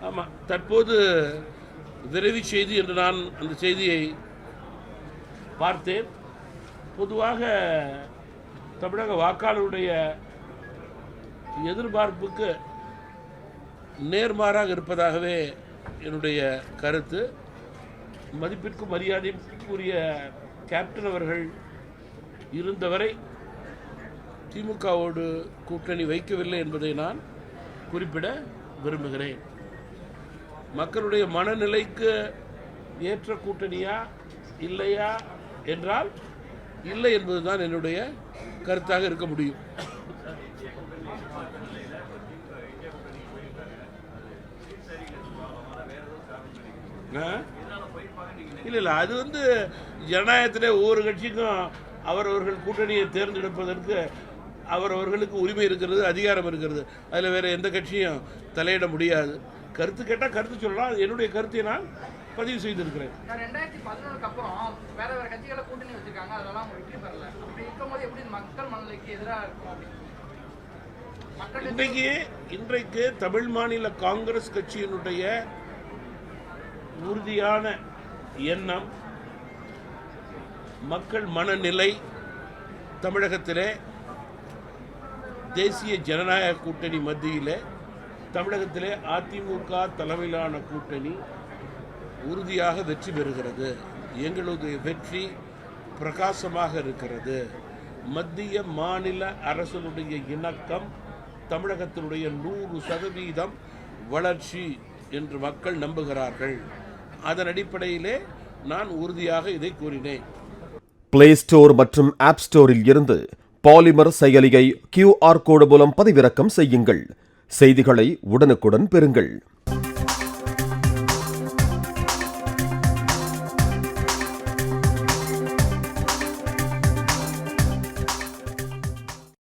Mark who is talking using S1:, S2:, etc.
S1: ஆமாம், தற்போது விரைவு செய்தி என்று நான் அந்த செய்தியை பார்த்தேன். பொதுவாக தமிழக வாக்காளருடைய எதிர்பார்ப்புக்கு நேர்மாறாக இருப்பதாகவே என்னுடைய கருத்து. மதிப்பிற்கும் மரியாதைக்குரிய கேப்டன் அவர்கள் இருந்தவரை திமுகவோடு கூட்டணி வைக்கவில்லை என்பதை நான் குறிப்பிட விரும்புகிறேன். மக்களுடைய மனநிலைக்கு ஏற்ற கூட்டணியா இல்லையா என்றால் இல்லை என்பதுதான் என்னுடைய கருத்தாக இருக்க முடியும். இல்லை, அது ஜனநாயகத்திலே ஒவ்வொரு கட்சிக்கும் அவரவர்கள் கூட்டணியை தேர்ந்தெடுப்பதற்கு அவரவர்களுக்கு உரிமை இருக்கிறது, அதிகாரம் இருக்கிறது. அதில் வேறு எந்த கட்சியும் தலையிட முடியாது. கருத்து கேட்டால் கருத்து சொல்லலாம். என்னுடைய கருத்தை நான் பதிவு செய்திருக்கிறேன்.
S2: 2011 அப்புறம் வேற வேற கட்சிகளை கூட்டணி வச்சிருக்காங்க, அதெல்லாம் வெற்றி பெறல. அப்படி இருக்கும்போது எப்படி மக்கள் மனநிலைக்கு எதிராக இருக்கும்?
S1: இன்றைக்கு தமிழ் மாநில காங்கிரஸ் கட்சியினுடைய உறுதியான எண்ணம், மக்கள் மனநிலை தமிழகத்திலே தேசிய ஜனநாயக கூட்டணி மத்தியிலே தமிழகத்திலே அதிமுக தலைமையிலான கூட்டணி உறுதியாக வெற்றி பெறுகிறது. எங்களுடைய வெற்றி பிரகாசமாக இருக்கிறது. மத்திய மாநில அரசுடைய இணக்கம் தமிழகத்தினுடைய 100% வளர்ச்சி என்று மக்கள் நம்புகிறார்கள். அதன் அடிப்படையிலே நான் உறுதியாக இதை கூறினேன்.
S3: பிளே ஸ்டோர் மற்றும் ஆப் ஸ்டோரில் இருந்து பாலிமர் செயலியை QR கோடு மூலம் பதிவிறக்கம் செய்யுங்கள். செய்திகளை உடனுக்குடன் பெறுங்கள்.